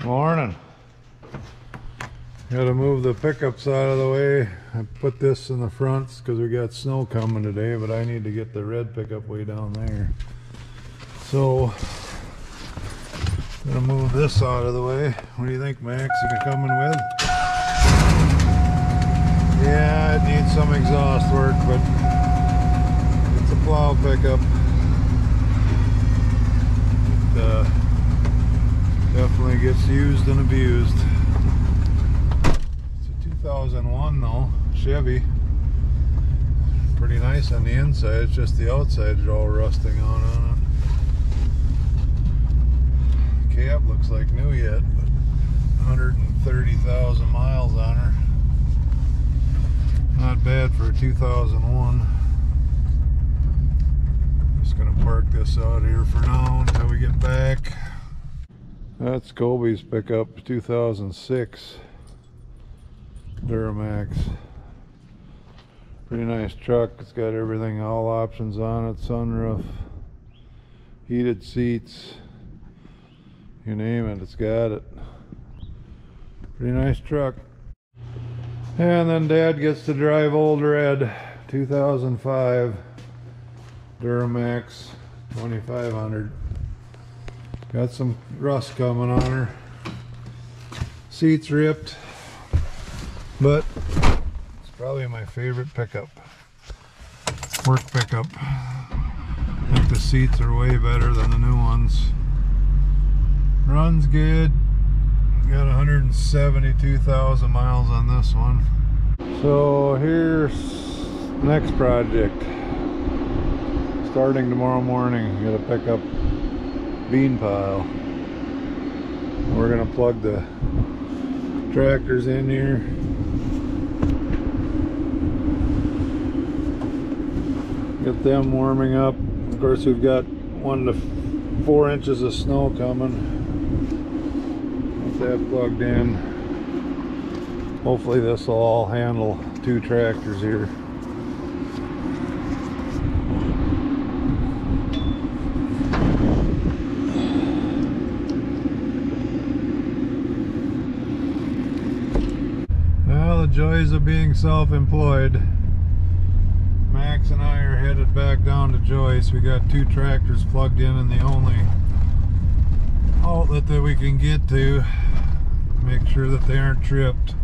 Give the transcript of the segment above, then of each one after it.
Morning. Gotta move the pickups out of the way. I put this in the fronts because we got snow coming today, but I need to get the red pickup way down there. So, gonna move this out of the way. What do you think, Max? You can come in with? Yeah, it needs some exhaust work, but it's a plow pickup. It definitely gets used and abused. 2001 though, Chevy. Pretty nice on the inside, it's just the outside is all rusting on it. Cab looks like new yet, but 130,000 miles on her. Not bad for a 2001. Just gonna park this out here for now until we get back. That's Kobe's pickup, 2006. Duramax. Pretty nice truck. It's got everything, all options on it. Sunroof, heated seats, you name it, it's got it. Pretty nice truck. And then Dad gets to drive Old Red, 2005 Duramax 2500. Got some rust coming on her. Seats ripped. But it's probably my favorite pickup. Work pickup. I think the seats are way better than the new ones. Runs good. Got 172,000 miles on this one. So here's next project. Starting tomorrow morning, gotta pick up bean pile. We're gonna plug the tractors in here. Get them warming up. Of course, we've got 1 to 4 inches of snow coming. Get that plugged in. Hopefully this will all handle 2 tractors here. Well, the joys of being self-employed. Max and I are headed back down to Joyce. We got 2 tractors plugged in and the only outlet that we can get to. Make sure that they aren't tripped.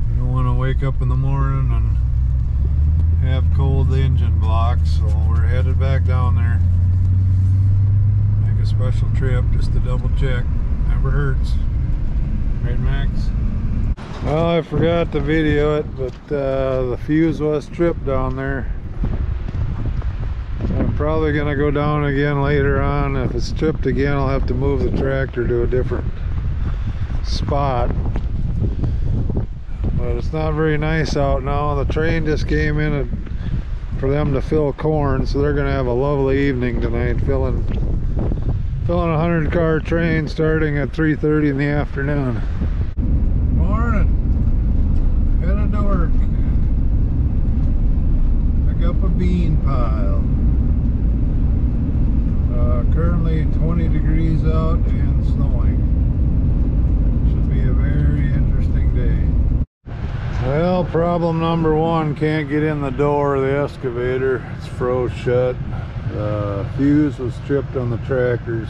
We don't want to wake up in the morning and have cold engine blocks, so we're headed back down there. Make a special trip just to double check. Never hurts. Right, Max? Well, I forgot to video it, but the fuse was tripped down there. I'm probably going to go down again later on. If it's tripped again, I'll have to move the tractor to a different spot. But it's not very nice out now. The train just came in for them to fill corn, so they're going to have a lovely evening tonight, filling a 100-car train starting at 3:30 in the afternoon. Headed to work. Pick up a bean pile. Currently 20 degrees out and snowing. Should be a very interesting day. Well, problem number 1, can't get in the door of the excavator. It's froze shut. Fuse was tripped on the tractors.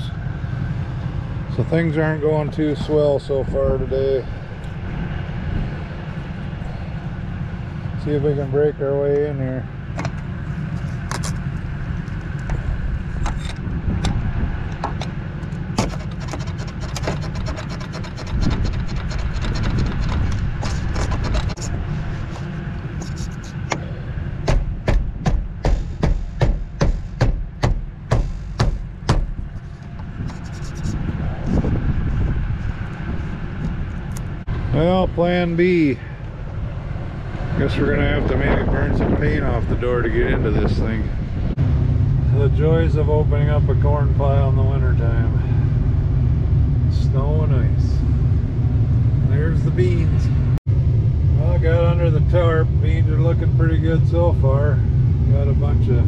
So things aren't going too swell so far today. See if we can break our way in here. Well, plan B. Guess we're gonna have to maybe burn some paint off the door to get into this thing. The joys of opening up a corn pile in the wintertime. Snow and ice. There's the beans. Well, I got under the tarp. Beans are looking pretty good so far. Got a bunch of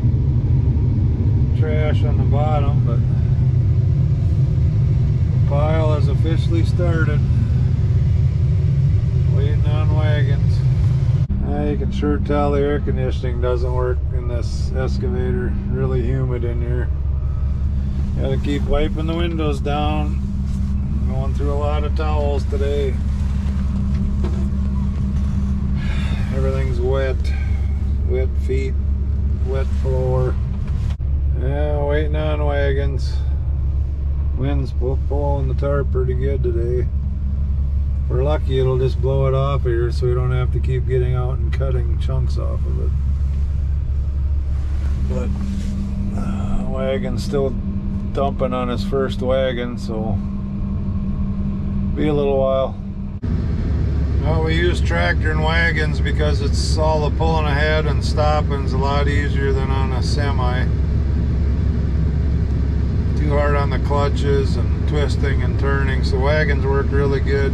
trash on the bottom, but the pile is officially officially started. Waiting on wagons. You can sure tell the air conditioning doesn't work in this excavator. Really humid in here. Gotta keep wiping the windows down. I'm going through a lot of towels today. Everything's wet. Wet feet, wet floor. Yeah, waiting on wagons. Wind's blowing the tarp pretty good today. If we're lucky, it'll just blow it off here so we don't have to keep getting out and cutting chunks off of it. But wagon's still dumping on his first wagon, so be a little while. Well, we use tractor and wagons because it's all the pulling ahead and stopping's a lot easier than on a semi. Too hard on the clutches and twisting and turning, so wagons work really good.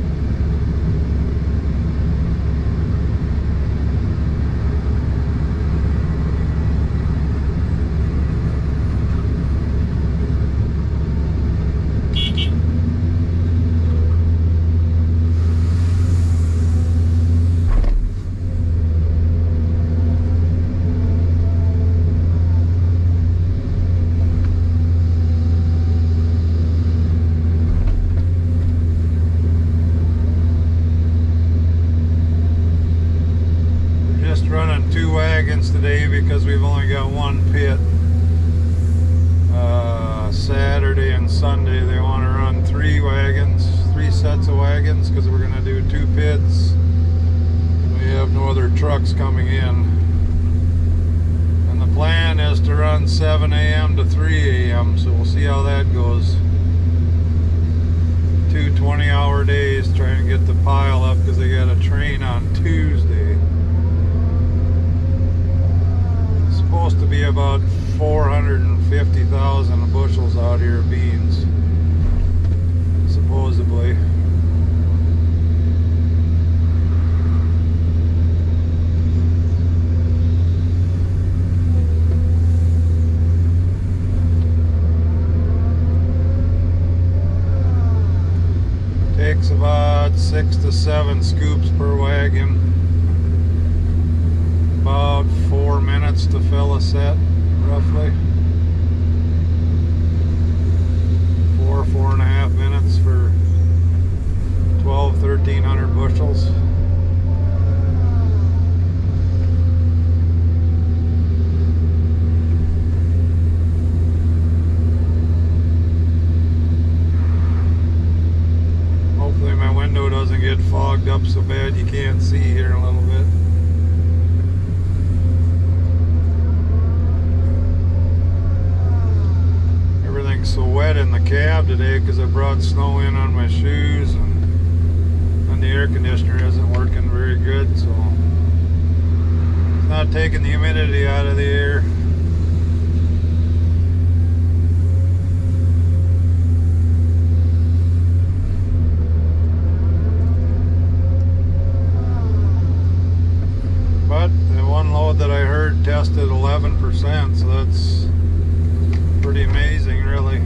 Running 2 wagons today because we've only got 1 pit. Saturday and Sunday they want to run 3 wagons, 3 sets of wagons, because we're going to do 2 pits. We have no other trucks coming in. And the plan is to run 7 a.m. to 3 a.m. so we'll see how that goes. 2 20-hour days trying to get the pile up because they got a train on Tuesday. Supposed to be about 450,000 bushels out here of beans, supposedly. Takes about 6 to 7 scoops per wagon. About 4 minutes to fill a set, roughly. 4.5 minutes for 1,300 bushels. Hopefully my window doesn't get fogged up so bad you can't see here in a little bit. So wet in the cab today because I brought snow in on my shoes, and the air conditioner isn't working very good, so it's not taking the humidity out of the air. But the one load that I heard tested 11%, so that's pretty amazing, really.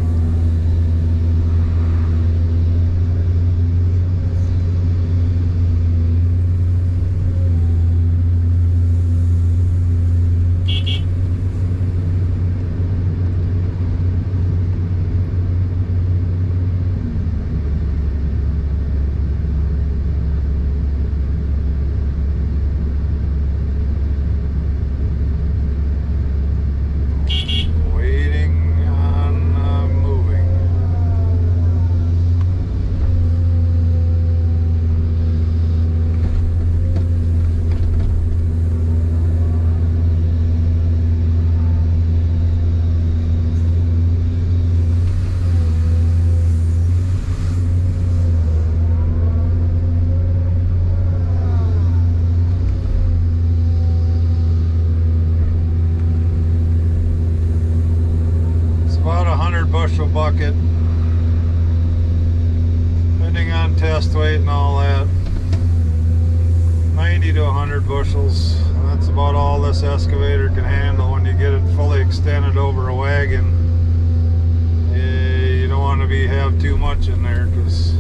Bushel bucket, depending on test weight and all that. 90 to 100 bushels. That's about all this excavator can handle when you get it fully extended over a wagon. You don't want to have too much in there because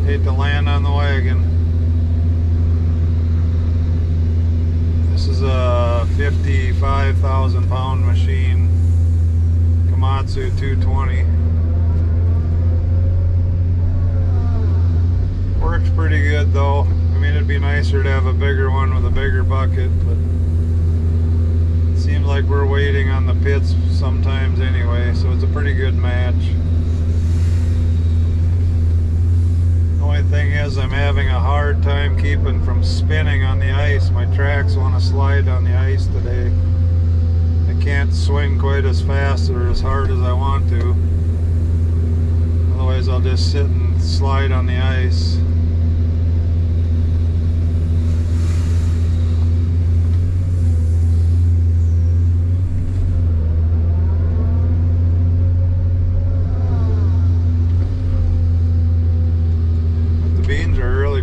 Hate to land on the wagon. This is a 55,000 pound machine, Komatsu 220. Works pretty good though. I mean, it'd be nicer to have a bigger one with a bigger bucket, but it seems like we're waiting on the pits sometimes anyway, so it's a pretty good match. The only thing is I'm having a hard time keeping from spinning on the ice. My tracks want to slide on the ice today. I can't swing quite as fast or as hard as I want to. Otherwise I'll just sit and slide on the ice.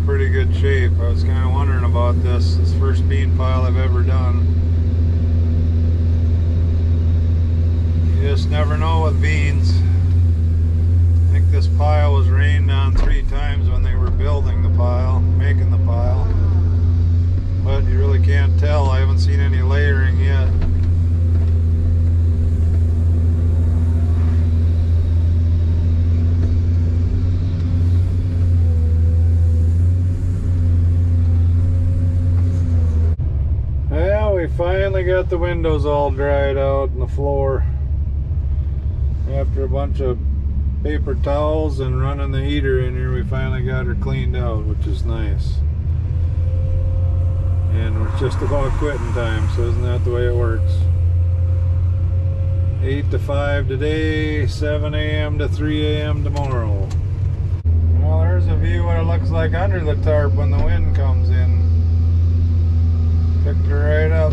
Pretty good shape. I was kind of wondering about this. This first bean pile I've ever done. You just never know with beans. I think this pile was rained on 3 times when they were building the pile, making the pile. But you really can't tell. I haven't seen any layering yet. We finally got the windows all dried out and the floor. After a bunch of paper towels and running the heater in here, we finally got her cleaned out, which is nice. And we're just about quitting time, so isn't that the way it works? 8 to 5 today, 7 a.m. to 3 a.m. tomorrow. Well, there's a view what it looks like under the tarp when the wind comes in. Picked her right up.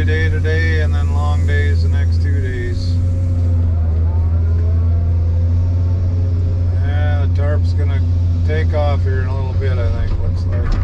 Day today and then long days the next 2 days. Yeah, the tarp's gonna take off here in a little bit, I think, looks like.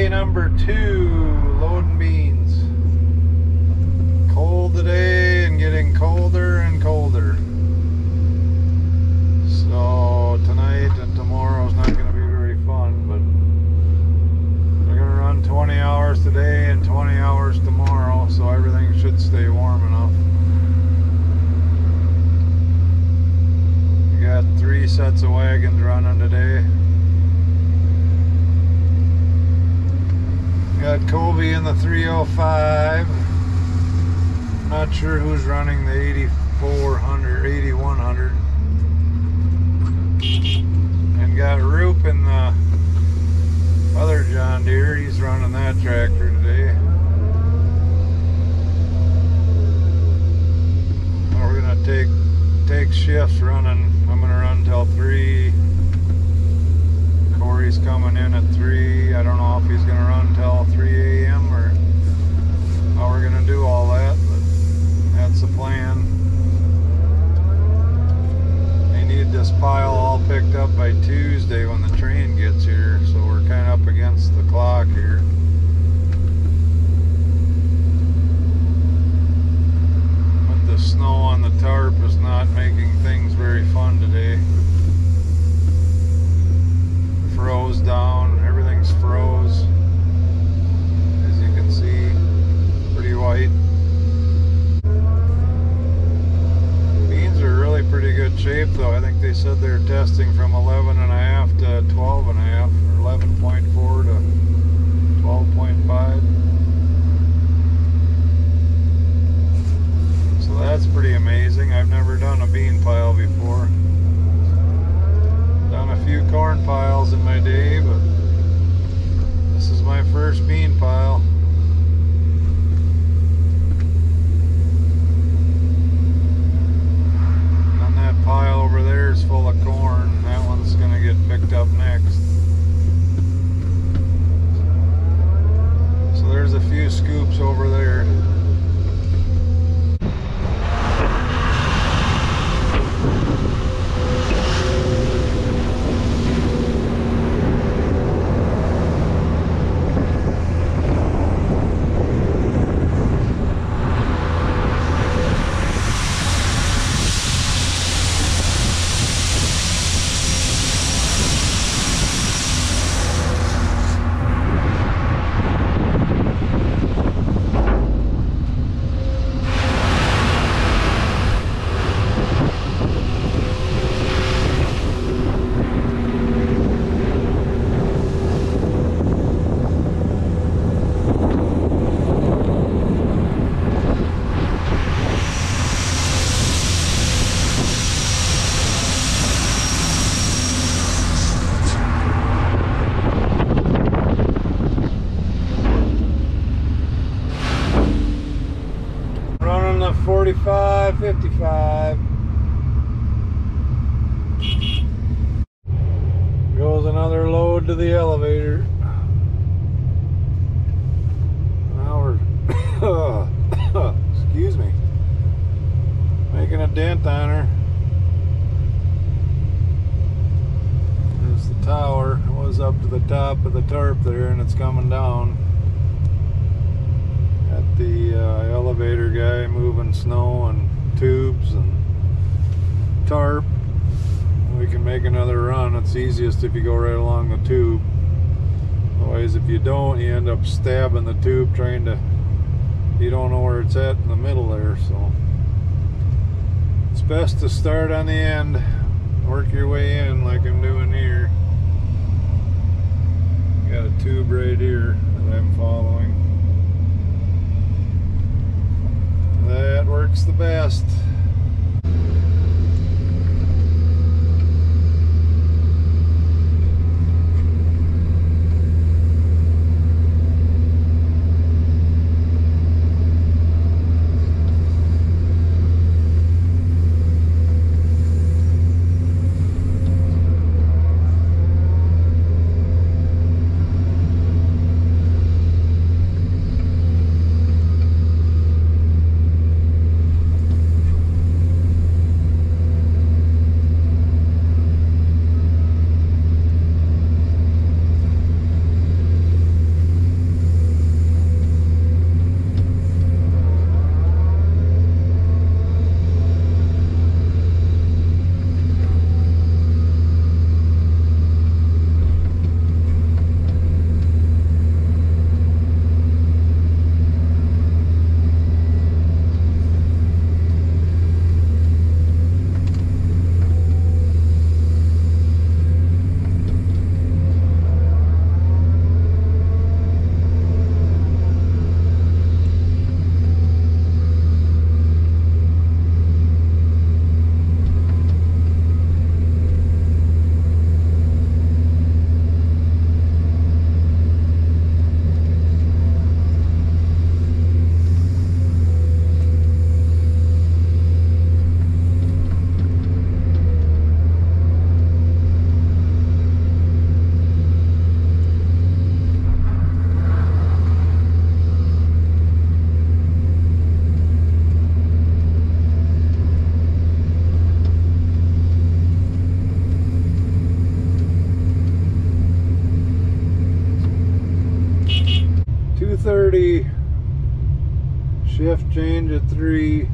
Number 2, loading beans. Cold today and getting colder and colder. So tonight and tomorrow is not going to be very fun, but we're going to run 20 hours today and 20 hours tomorrow, so everything should stay warm enough. We got 3 sets of wagons running today. Got Kobe in the 305. Not sure who's running the 8400, 8100. And got Roop in the other John Deere. He's running that tractor today. We're gonna take shifts running. I'm gonna run till 3. Corey's coming in at 3. I don't know if he's going to run till 3 a.m. or how we're going to do all that, but that's the plan. They need this pile all picked up by Tuesday when the train gets here, so we're kind of up against the clock here. But the snow on the tarp is not making things very fun today. Froze 11.5 to 12.5, or 11.4 to 12.5. So that's pretty amazing. I've never done a bean pile before. Done a few corn piles in my day, but this is my first bean pile. And that pile over there is full of corn. That one's gonna get picked up next. So there's a few scoops over there. Running the 45, 55. Goes another load to the elevator. Now we're, excuse me, making a dent on her. There's the tower. It was up to the top of the tarp there, and it's coming down. Got the elevator guy moving snow and tubes and tarp. We can make another run. It's easiest if you go right along the tube. Otherwise, if you don't, you end up stabbing the tube trying to, you don't know where it's at in the middle there. So it's best to start on the end, work your way in like I'm doing here. Got a tube right here that I'm following. That works the best. Shift change at 3,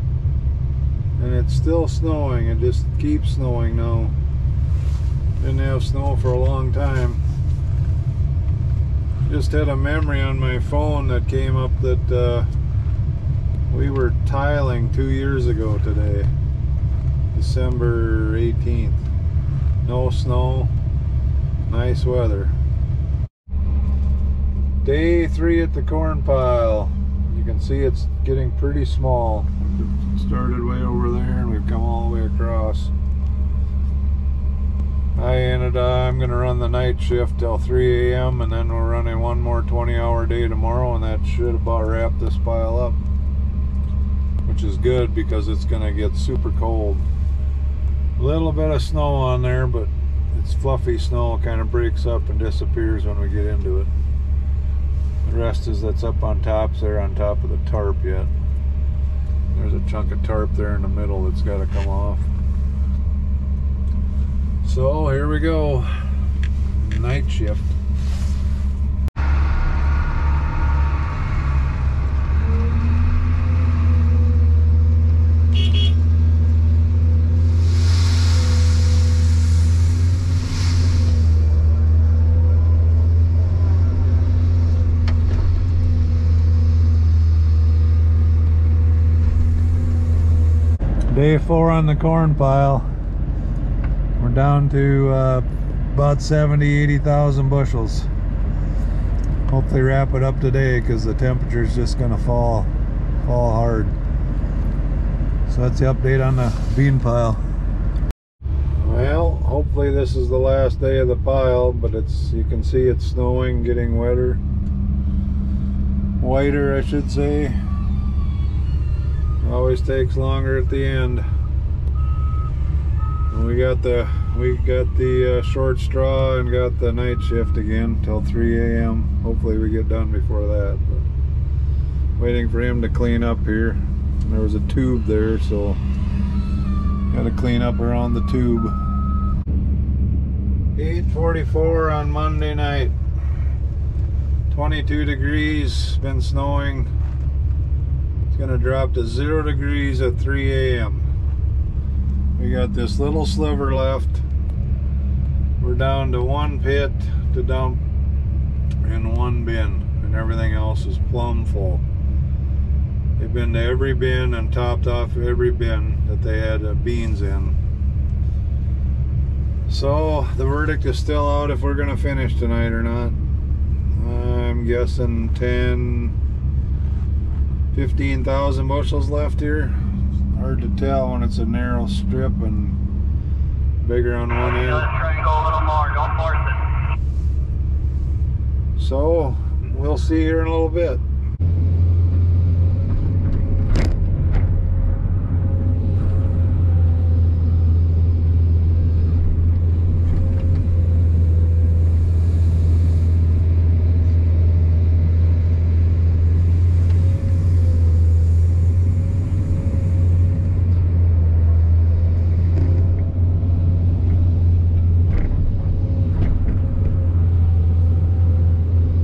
and it's still snowing. It just keeps snowing now. Didn't have snow for a long time. Just had a memory on my phone that came up that we were tiling 2 years ago today, December 18th. no snow, nice weather. Day 3 at the corn pile. You can see it's getting pretty small. We started way over there and we've come all the way across. I'm gonna run the night shift till 3 a.m. and then we're running one more 20-hour day tomorrow, and that should about wrap this pile up, which is good because it's gonna get super cold. A little bit of snow on there, but it's fluffy snow, kind of breaks up and disappears when we get into it. The rest is that's up on top, they're on top of the tarp yet. There's a chunk of tarp there in the middle that's got to come off. So here we go, night shift. Day 4 on the corn pile. We're down to about 80,000 bushels. Hopefully wrap it up today because the temperature is just going to fall hard. So that's the update on the bean pile. Well, hopefully this is the last day of the pile, but you can see it's snowing, getting wetter. Whiter, I should say. Always takes longer at the end. And we got the short straw and got the night shift again till 3 a.m. Hopefully we get done before that. But waiting for him to clean up here. There was a tube there, so got to clean up around the tube. 8:44 on Monday night. 22 degrees. Been snowing. It's gonna drop to 0 degrees at 3 a.m. We got this little sliver left. We're down to one pit to dump and one bin, and everything else is plumb full. They've been to every bin and topped off every bin that they had beans in. So the verdict is still out if we're gonna finish tonight or not. I'm guessing 15,000 bushels left here. Hard to tell when it's a narrow strip and bigger on one end. Let's try to go a little more, don't force it. So we'll see here in a little bit.